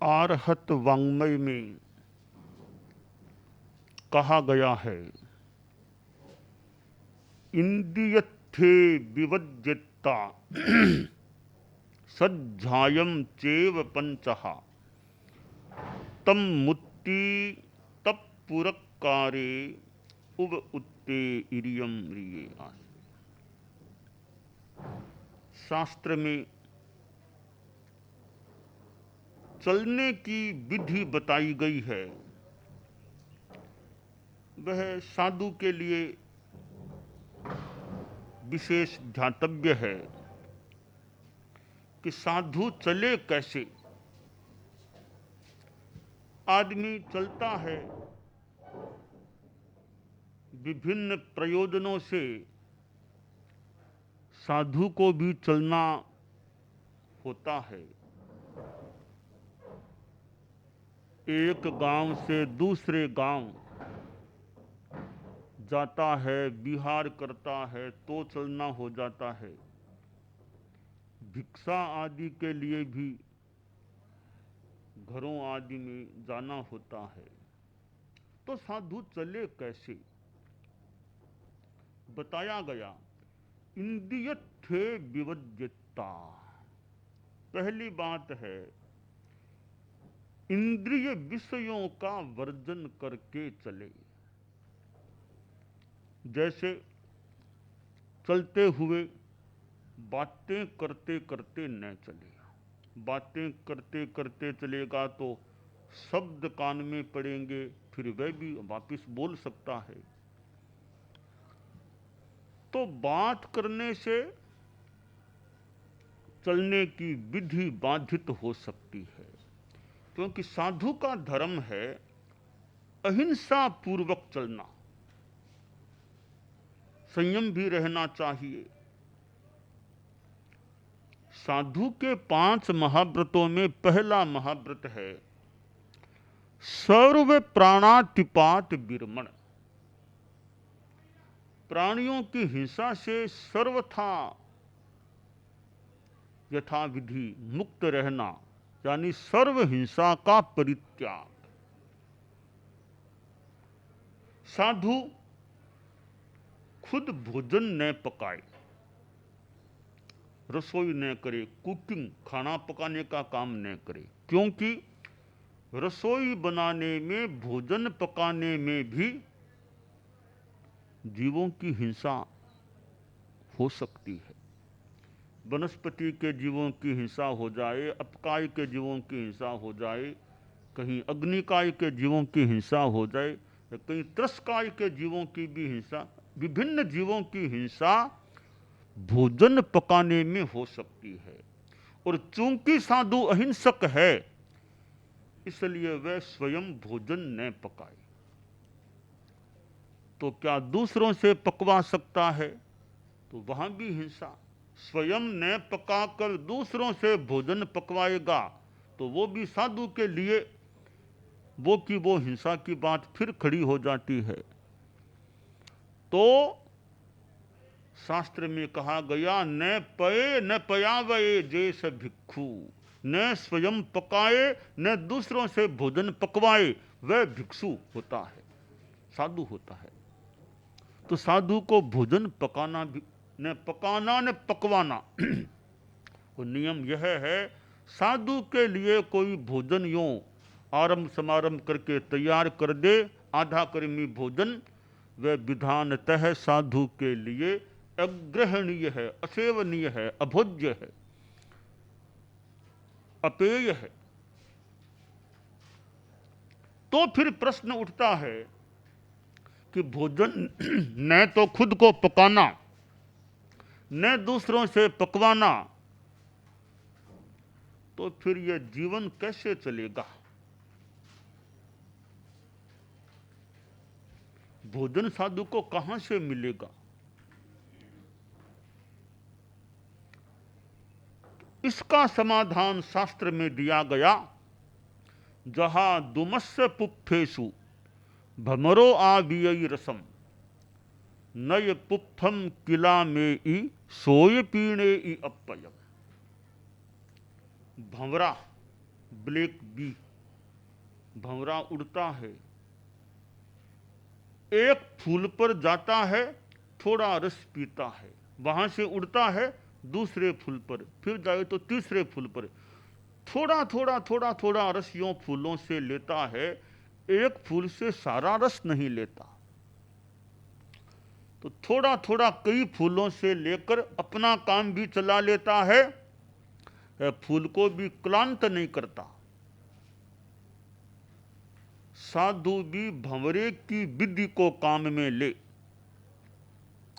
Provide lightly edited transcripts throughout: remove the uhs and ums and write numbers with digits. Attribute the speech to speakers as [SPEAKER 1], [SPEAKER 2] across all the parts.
[SPEAKER 1] आरहत वाङ्मय में कहा गया है, इंद्रियत्थे विवज्यता सज्जायम चेव पंचः तम मुत्ति तत्पुरक्कारे उव उत्ते इरियम रिये। शास्त्र में चलने की विधि बताई गई है, वह साधु के लिए विशेष ध्यातव्य है कि साधु चले कैसे। आदमी चलता है विभिन्न प्रयोजनों से, साधु को भी चलना होता है। एक गांव से दूसरे गांव जाता है, विहार करता है तो चलना हो जाता है। भिक्षा आदि के लिए भी घरों आदि में जाना होता है। तो साधु चले कैसे, बताया गया, इंद्रियत्थे विवज्यता। पहली बात है, इंद्रिय विषयों का वर्जन करके चले। जैसे चलते हुए बातें करते करते न चले। बातें करते करते चलेगा तो शब्द कान में पड़ेंगे, फिर वह भी वापस बोल सकता है। तो बात करने से चलने की विधि बाधित हो सकती है, क्योंकि साधु का धर्म है अहिंसा पूर्वक चलना। संयम भी रहना चाहिए। साधु के 5 महाव्रतों में पहला महाव्रत है सर्व प्राणातिपात विरमण। प्राणियों की हिंसा से सर्वथा यथाविधि मुक्त रहना, यानी सर्व हिंसा का परित्याग। साधु खुद भोजन न पकाए, रसोई न करे, कुकिंग खाना पकाने का काम न करे, क्योंकि रसोई बनाने में, भोजन पकाने में भी जीवों की हिंसा हो सकती है। वनस्पति के जीवों की हिंसा हो जाए, अपकाय के जीवों की हिंसा हो जाए, कहीं अग्निकाय के जीवों की हिंसा हो जाए, कहीं त्रस्काय के जीवों की भी हिंसा, विभिन्न जीवों की हिंसा भोजन पकाने में हो सकती है। और चूंकि साधु अहिंसक है, इसलिए वह स्वयं भोजन न पकाए। तो क्या दूसरों से पकवा सकता है? तो वहां भी हिंसा। स्वयं न पकाकर दूसरों से भोजन पकवाएगा तो वो भी साधु के लिए वो की वो हिंसा की बात फिर खड़ी हो जाती है। तो शास्त्र में कहा गया, न पये न पयावये जैस भिक्षु। न स्वयं पकाए न दूसरों से भोजन पकवाए, वह भिक्षु होता है, साधु होता है। तो साधु को भोजन पकाना भी, न पकाना न पकवाना। और नियम यह है, साधु के लिए कोई भोजन यूं आरंभ समारंभ करके तैयार कर दे, आधा कर्मी भोजन, वह विधानतः साधु के लिए अग्रहणीय है, असेवनीय है, अभोज्य है, अपेय है। तो फिर प्रश्न उठता है कि भोजन न तो खुद को पकाना न दूसरों से पकवाना, तो फिर यह जीवन कैसे चलेगा? भोजन साधु को कहां से मिलेगा? इसका समाधान शास्त्र में दिया गया, जहां दुमस्य पुप्फेषु भमरो आवियई रसम नय पुप्फम किला में ई सोय पीणे ई अपयम। भंवरा ब्लैक बी, भंवरा उड़ता है, एक फूल पर जाता है, थोड़ा रस पीता है, वहां से उड़ता है दूसरे फूल पर, फिर जाए तो तीसरे फूल पर, थोड़ा थोड़ा थोड़ा थोड़ा रस यों फूलों से लेता है, एक फूल से सारा रस नहीं लेता। तो थोड़ा थोड़ा कई फूलों से लेकर अपना काम भी चला लेता है, फूल को भी क्लांत नहीं करता। साधु भी भंवरे की विधि को काम में ले,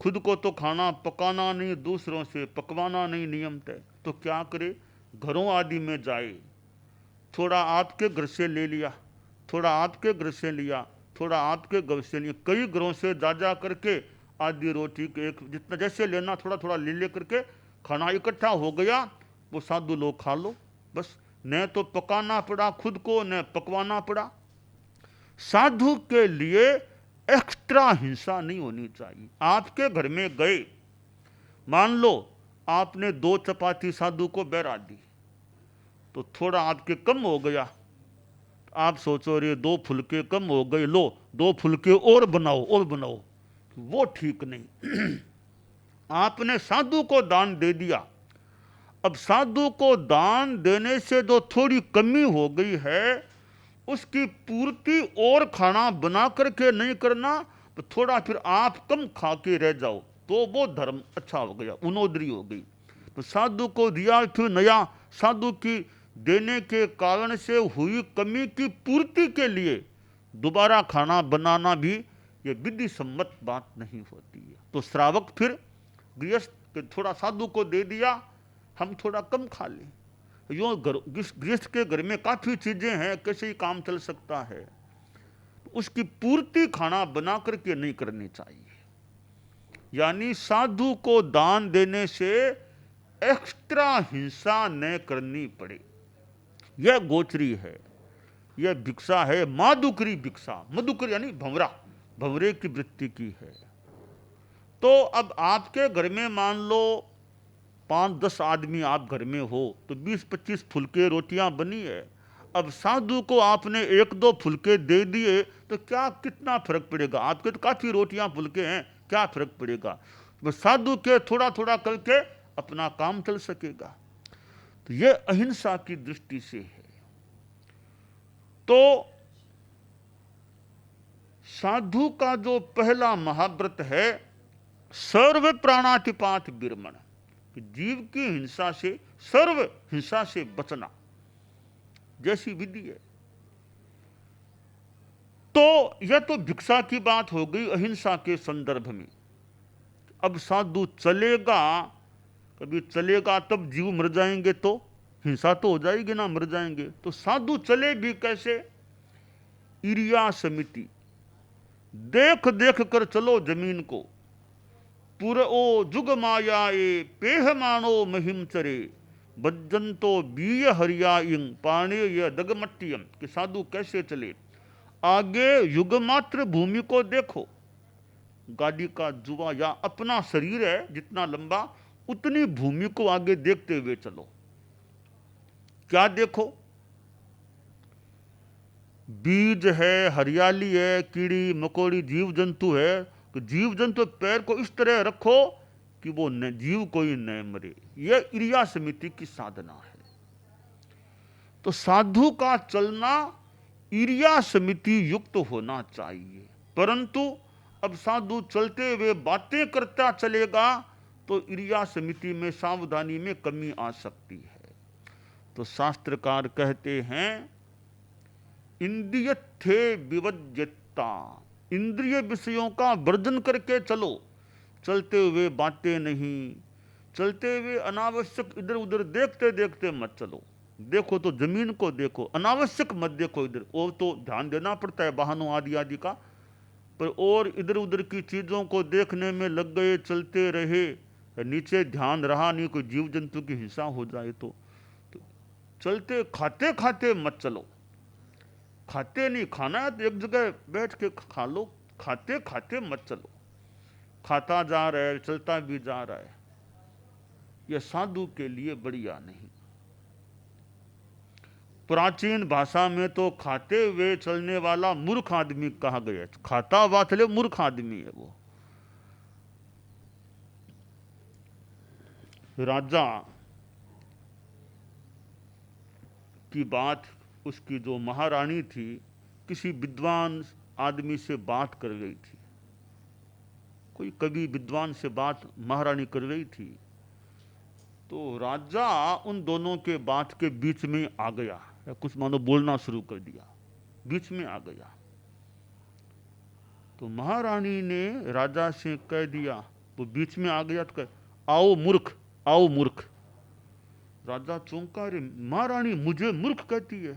[SPEAKER 1] खुद को तो खाना पकाना नहीं, दूसरों से पकवाना नहीं नियम तय, तो क्या करे, घरों आदि में जाए, थोड़ा आपके घर से ले लिया, थोड़ा आपके घर से लिया, थोड़ा आपके घर से लिया, कई घरों से जा जा करके आधी रोटी के एक जितना जैसे लेना थोड़ा थोड़ा ले करके खाना इकट्ठा हो गया, वो साधु लोग खा लो बस, न तो पकाना पड़ा खुद को, न पकवाना पड़ा। साधु के लिए एक्स्ट्रा हिंसा नहीं होनी चाहिए। आपके घर में गए, मान लो आपने 2 चपाती साधु को बैरा दी, तो थोड़ा आपके कम हो गया, आप सोचो रे 2 फुलके कम हो गए, लो 2 फुलके और बनाओ और बनाओ, वो ठीक नहीं। आपने साधु को दान दे दिया, अब साधु को दान देने से जो थोड़ी कमी हो गई है, उसकी पूर्ति और खाना बना करके नहीं करना, तो थोड़ा फिर आप कम खा के रह जाओ, तो वो धर्म अच्छा हो गया, उनोदरी हो गई। तो साधु को दिया, फिर नया साधु की देने के कारण से हुई कमी की पूर्ति के लिए दोबारा खाना बनाना भी ये विधि सम्मत बात नहीं होती है। तो श्रावक फिर गृहस्थ थोड़ा साधु को दे दिया, हम थोड़ा कम खा लें, यूँ गृहस्थ के घर में काफ़ी चीज़ें हैं, कैसे ही काम चल सकता है, उसकी पूर्ति खाना बना करके नहीं करनी चाहिए। यानी साधु को दान देने से एक्स्ट्रा हिंसा न करनी पड़े, यह गोचरी है, यह भिक्षा है, मादुकरी भिक्षा, मधुकर यानी भंवरा, भंवरे की वृत्ति की है। तो अब आपके घर में मान लो 5-10 आदमी आप घर में हो, तो 20-25 फुलके रोटियां बनी है, अब साधु को आपने 1-2 फुलके दे दिए, तो क्या कितना फर्क पड़ेगा, आपके तो काफ़ी रोटियां फुलके हैं, क्या फर्क पड़ेगा, तो साधु के थोड़ा थोड़ा करके अपना काम चल सकेगा। तो ये अहिंसा की दृष्टि से है। तो साधु का जो पहला महाव्रत है, सर्व प्राणातिपात विरमण, जीव की हिंसा से, सर्व हिंसा से बचना जैसी विधि है। तो यह तो भिक्षा की बात हो गई अहिंसा के संदर्भ में। अब साधु चलेगा, कभी चलेगा तब जीव मर जाएंगे तो हिंसा तो हो जाएगी ना, मर जाएंगे, तो साधु चले भी कैसे, इरिया समिति, देख देख कर चलो जमीन को, पुर ओ जुग मायाए पेह मानो महिम चरे, बज्जंतो बीय हरिया इंग पाणे य दगमट्टियम, कि साधु कैसे चले, आगे युगमात्र भूमि को देखो, गाड़ी का जुआ या अपना शरीर है जितना लंबा, उतनी भूमि को आगे देखते हुए चलो। क्या देखो, बीज है, हरियाली है, कीड़ी मकोड़ी जीव जंतु है, तो जीव जंतु पैर को इस तरह रखो कि वो न जीव कोई न मरे, यह इरिया समिति की साधना है। तो साधु का चलना इरिया समिति युक्त होना चाहिए, परंतु अब साधु चलते हुए बातें करता चलेगा तो इरिया समिति में सावधानी में कमी आ सकती है। तो शास्त्रकार कहते हैं इंद्रियथे विवज्यता, इंद्रिय विषयों का वर्जन करके चलो, चलते हुए बातें नहीं, चलते हुए अनावश्यक इधर उधर देखते देखते मत चलो, देखो तो जमीन को देखो, अनावश्यक मत देखो इधर, और तो ध्यान देना पड़ता है वाहनों आदि आदि का, पर और इधर उधर की चीज़ों को देखने में लग गए, चलते रहे, नीचे ध्यान रहा नहीं, कोई जीव जंतु की हिंसा हो जाए तो चलते खाते खाते मत चलो, खाते नहीं, खाना है तो एक जगह बैठ के खा लो, खाते खाते मत चलो, खाता जा रहा है चलता भी जा रहा है, यह साधु के लिए बढ़िया नहीं। प्राचीन भाषा में तो खाते हुए चलने वाला मूर्ख आदमी कहा गया। खाता हुआ चले मूर्ख आदमी है वो। राजा की बात, उसकी जो महारानी थी किसी विद्वान आदमी से बात कर रही थी, कोई कवि विद्वान से बात महारानी कर रही थी। तो राजा उन दोनों के बात के बीच में आ गया, या कुछ मानो बोलना शुरू कर दिया, बीच में आ गया। तो महारानी ने राजा से कह दिया, वो बीच में आ गया तो कह, आओ मूर्ख, आओ मूर्ख। राजा चौंका, रे महारानी मुझे मूर्ख कहती है।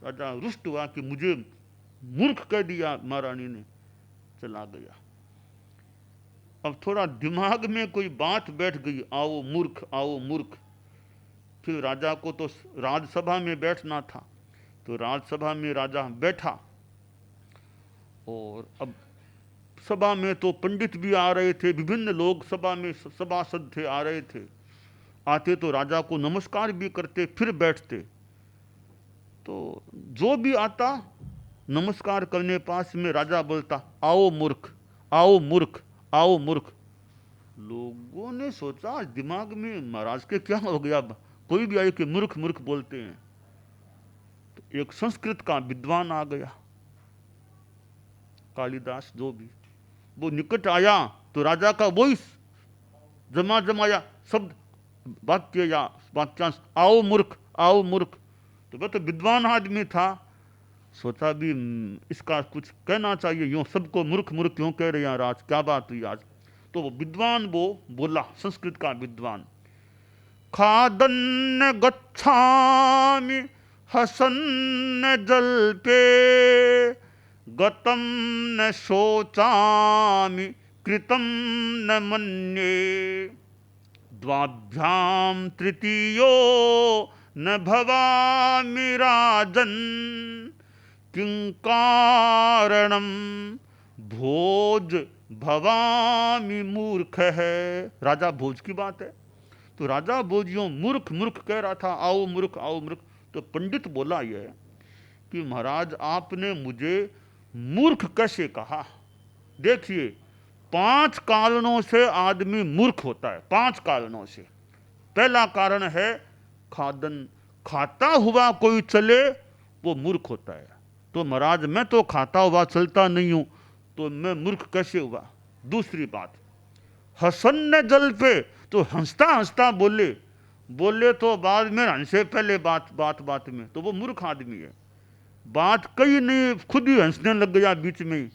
[SPEAKER 1] राजा रुष्ट हुआ कि मुझे मूर्ख कह दिया महारानी ने, चला गया। अब थोड़ा दिमाग में कोई बात बैठ गई, आओ मूर्ख, आओ मूर्ख। फिर राजा को तो राजसभा में बैठना था, तो राजसभा में राजा बैठा। और अब सभा में तो पंडित भी आ रहे थे, विभिन्न लोग सभा में सभासद थे, आ रहे थे। आते तो राजा को नमस्कार भी करते, फिर बैठते। तो जो भी आता नमस्कार करने पास में राजा बोलता, आओ मूर्ख, आओ मूर्ख, आओ मूर्ख। लोगों ने सोचा दिमाग में महाराज के क्या हो गया, कोई भी आए कि मूर्ख मूर्ख बोलते हैं। तो एक संस्कृत का विद्वान आ गया, कालिदास जो भी, वो निकट आया तो राजा का वही जमाया शब्द, वाक्य या वाक्यांश, आओ मूर्ख, आओ मूर्ख। तो वह तो विद्वान आदमी था, सोचा भी इसका कुछ कहना चाहिए, यूं सबको मूर्ख मूर्ख क्यों कह रहे हैं राज, क्या बात हुई आज। तो वो विद्वान वो बोला, संस्कृत का विद्वान, खादन्न गच्छामि हसन्न जल्पे, गतम न शोचामि कृतम न मन्ये, द्वाभ्याम तृतीयो न भवामि राजन्, किं कारणं भोज भवामि मूर्ख है। राजा भोज की बात है, तो राजा भोजियों मूर्ख मूर्ख कह रहा था, आओ मूर्ख, आओ मूर्ख। तो पंडित बोला यह कि महाराज आपने मुझे मूर्ख कैसे कहा। देखिए 5 कारणों से आदमी मूर्ख होता है, 5 कारणों से। पहला कारण है खादन, खाता हुआ कोई चले वो मूर्ख होता है। तो महाराज मैं तो खाता हुआ चलता नहीं हूं, तो मैं मूर्ख कैसे हुआ। दूसरी बात, हसन्न जल पे, तो हंसता हंसता बोले तो बाद में हंसे पहले बात में, तो वो मूर्ख आदमी है। बात कही नहीं, खुद ही हंसने लग गया बीच में ही,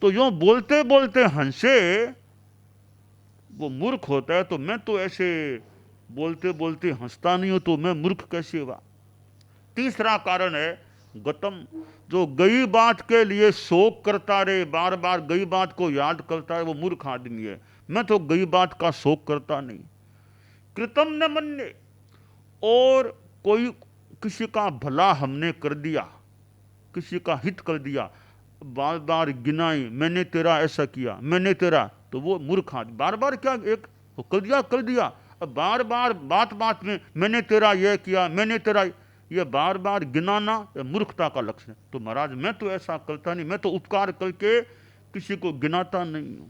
[SPEAKER 1] तो यूं बोलते बोलते हंसे, वो मूर्ख होता है। तो मैं तो ऐसे बोलते बोलते हंसता नहीं हूं, तो मैं मूर्ख कैसे हुआ। तीसरा कारण है गतम, जो गई बात के लिए शोक करता रहे, बार बार गई बात को याद करता है, वो मूर्ख आदमी है। मैं तो गई बात का शोक करता नहीं। कृतम न मन्ये, और कोई किसी का भला हमने कर दिया, किसी का हित कर दिया, बार बार गिनाई, मैंने तेरा ऐसा किया, मैंने तेरा, तो वो मूर्ख आदमी। बार बार क्या, एक कर दिया, अब बार बार बात में मैंने तेरा यह किया, मैंने तेरा, ये बार बार गिनाना मूर्खता का लक्षण है। तो महाराज मैं तो ऐसा करता नहीं, मैं तो उपकार करके किसी को गिनाता नहीं हूं।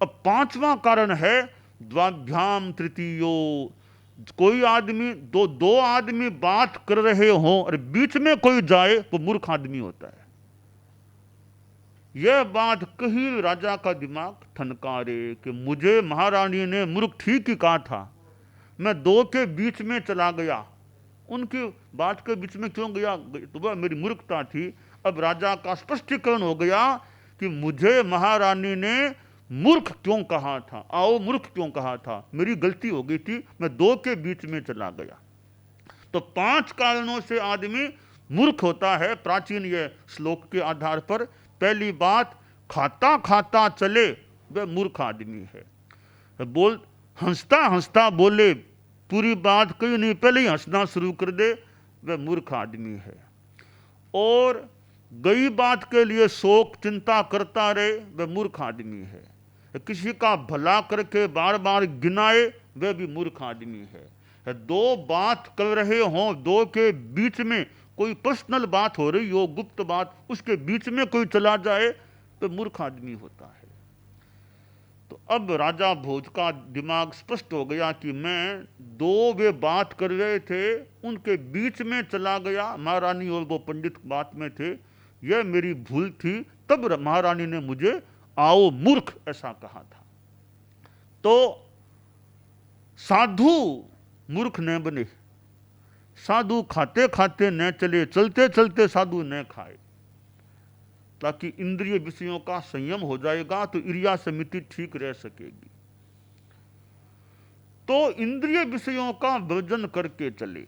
[SPEAKER 1] अब 5वां कारण है द्वाभ्याम तृतीयो, कोई आदमी दो आदमी बात कर रहे हों और बीच में कोई जाए वो मूर्ख आदमी होता है। यह बात कही राजा का दिमाग ठनकारे कि मुझे महारानी ने मूर्ख ठीक ही कहा था, मैं 2 के बीच में चला गया, उनकी बात के बीच में क्यों गया, तो वह मेरी मूर्खता थी। अब राजा का स्पष्टीकरण हो गया कि मुझे महारानी ने मूर्ख क्यों कहा था, आओ मूर्ख क्यों कहा था, मेरी गलती हो गई थी, मैं 2 के बीच में चला गया। तो 5 कारणों से आदमी मूर्ख होता है प्राचीन ये श्लोक के आधार पर। पहली बात, खाता खाता चले वह मूर्ख आदमी है। हंसता हंसता बोले, पूरी बात कही नहीं, पहले ही हंसना शुरू कर दे, वह मूर्ख आदमी है। और गई बात के लिए शोक चिंता करता रहे, वह मूर्ख आदमी है। किसी का भला करके बार बार गिनाए, वह भी मूर्ख आदमी है। है। दो बात कर रहे हों, दो के बीच में कोई पर्सनल बात हो रही हो, गुप्त बात, उसके बीच में कोई चला जाए तो मूर्ख आदमी होता है। तो अब राजा भोज का दिमाग स्पष्ट हो गया कि मैं दो वे बात कर रहे थे, उनके बीच में चला गया, महारानी और वो पंडित बात में थे, यह मेरी भूल थी। तब महारानी ने मुझे आओ मूर्ख ऐसा कहा था। तो साधु मूर्ख न बने, साधु खाते खाते न चले, चलते चलते साधु न खाए, ताकि इंद्रिय विषयों का संयम हो जाएगा तो इर्या समिति ठीक रह सकेगी। तो इंद्रिय विषयों का वर्जन करके चले।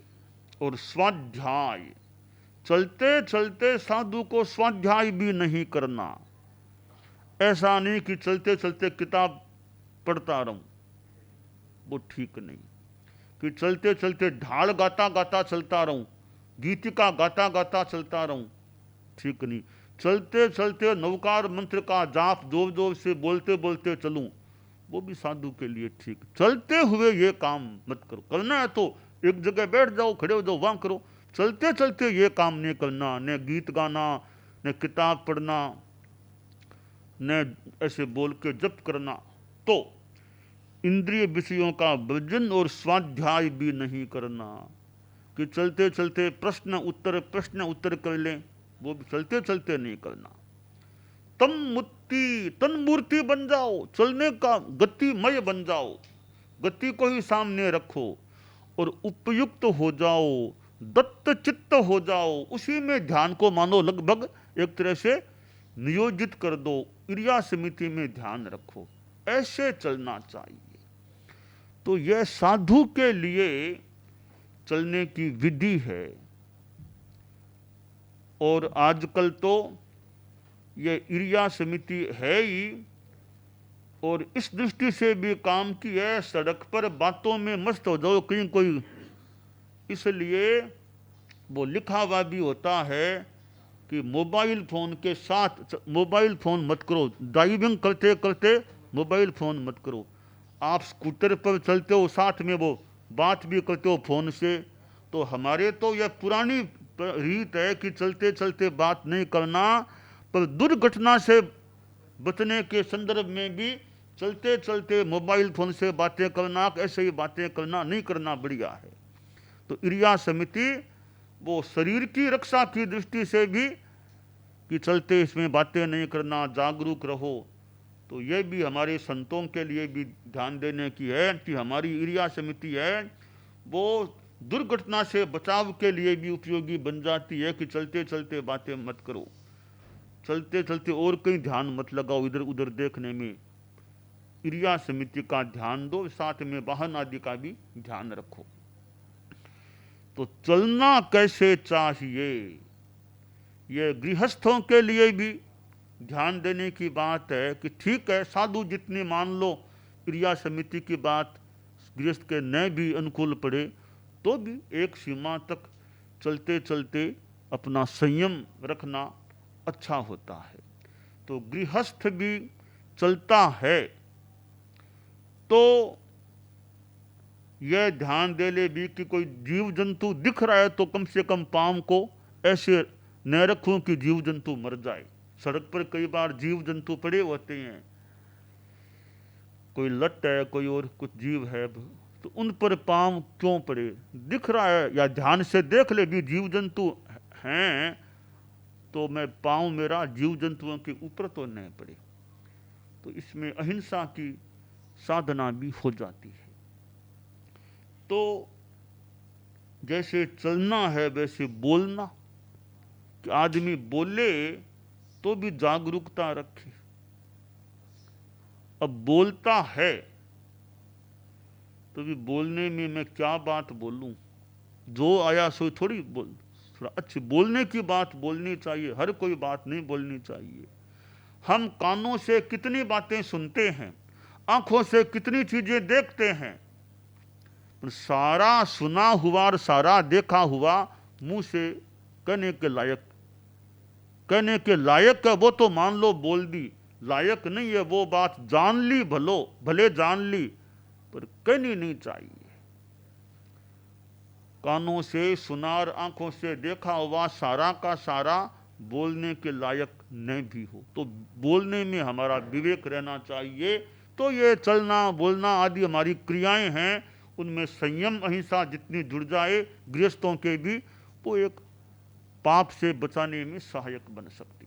[SPEAKER 1] और स्वाध्याय, चलते चलते साधु को स्वाध्याय भी नहीं करना। ऐसा नहीं कि चलते चलते किताब पढ़ता रहूं, वो ठीक नहीं। कि चलते चलते ढाल गाता गाता चलता रहूं, गीतिका गाता गाता चलता रहूं, ठीक नहीं। चलते चलते नवकार मंत्र का जाप जोर जोर से बोलते बोलते चलूं, वो भी साधु के लिए ठीक। चलते हुए ये काम मत करो। करना है तो एक जगह बैठ जाओ, खड़े हो जाओ, वहां करो। चलते चलते ये काम नहीं करना, न गीत गाना, न किताब पढ़ना, न ऐसे बोल के जप करना। तो इंद्रिय विषयों का वर्जन और स्वाध्याय भी नहीं करना। कि चलते चलते प्रश्न उत्तर कर लें, वो भी चलते चलते नहीं करना। तन मूर्ति बन जाओ, चलने का गतिमय बन जाओ, गति को ही सामने रखो और उपयुक्त हो जाओ, दत्त चित्त हो जाओ, उसी में ध्यान को मानो लगभग एक तरह से नियोजित कर दो, इर्या समिति में ध्यान रखो, ऐसे चलना चाहिए। तो यह साधु के लिए चलने की विधि है। और आजकल तो ये इर्या समिति है ही, और इस दृष्टि से भी काम की है, सड़क पर बातों में मस्त हो जाओ कहीं कोई, इसलिए वो लिखा हुआ भी होता है कि मोबाइल फोन के साथ मोबाइल फोन मत करो, ड्राइविंग करते करते मोबाइल फोन मत करो। आप स्कूटर पर चलते हो, साथ में वो बात भी करते हो फोन से। तो हमारे तो यह पुरानी रीत है कि चलते चलते बात नहीं करना, पर दुर्घटना से बचने के संदर्भ में भी चलते चलते मोबाइल फोन से बातें करना, ऐसे ही बातें करना नहीं करना बढ़िया है। तो इर्या समिति वो शरीर की रक्षा की दृष्टि से भी कि चलते इसमें बातें नहीं करना, जागरूक रहो। तो यह भी हमारे संतों के लिए भी ध्यान देने की है कि हमारी इर्या समिति है वो दुर्घटना से बचाव के लिए भी उपयोगी बन जाती है। कि चलते चलते बातें मत करो, चलते चलते और कहीं ध्यान मत लगाओ, इधर उधर देखने में। इर्या समिति का ध्यान दो, साथ में वाहन आदि का भी ध्यान रखो। तो चलना कैसे चाहिए, यह गृहस्थों के लिए भी ध्यान देने की बात है। कि ठीक है, साधु जितनी मान लो इर्या समिति की बात गृहस्थ के न भी अनुकूल पड़े, तो भी एक सीमा तक चलते चलते अपना संयम रखना अच्छा होता है। तो गृहस्थ भी चलता है तो यह ध्यान दे ले भी कि कोई जीव जंतु दिख रहा है तो कम से कम पांव को ऐसे न रखूं कि जीव जंतु मर जाए। सड़क पर कई बार जीव जंतु पड़े होते हैं, कोई लट है, कोई और कुछ जीव है, तो उन पर पांव क्यों पड़े? दिख रहा है या ध्यान से देख ले भी जीव जंतु हैं, तो मैं पांव मेरा जीव जंतुओं के ऊपर तो नहीं पड़े। तो इसमें अहिंसा की साधना भी हो जाती है। तो जैसे चलना है वैसे बोलना, कि आदमी बोले तो भी जागरूकता रखे। अब बोलता है तो भी बोलने में मैं क्या बात बोलूं, जो आया सो थोड़ी बोल, थोड़ा अच्छी बोलने की बात बोलनी चाहिए, हर कोई बात नहीं बोलनी चाहिए। हम कानों से कितनी बातें सुनते हैं, आंखों से कितनी चीजें देखते हैं, पर सारा सुना हुआ और सारा देखा हुआ मुंह से कहने के लायक है वो तो मान लो बोल दी, लायक नहीं है वो बात जान ली, भले जान ली, पर कहनी नहीं चाहिए। कानों से सुना और आंखों से देखा हुआ सारा का सारा बोलने के लायक न भी हो, तो बोलने में हमारा विवेक रहना चाहिए। तो ये चलना बोलना आदि हमारी क्रियाएं हैं, उनमें संयम अहिंसा जितनी जुड़ जाए गृहस्थों के भी, वो एक पाप से बचाने में सहायक बन सकते।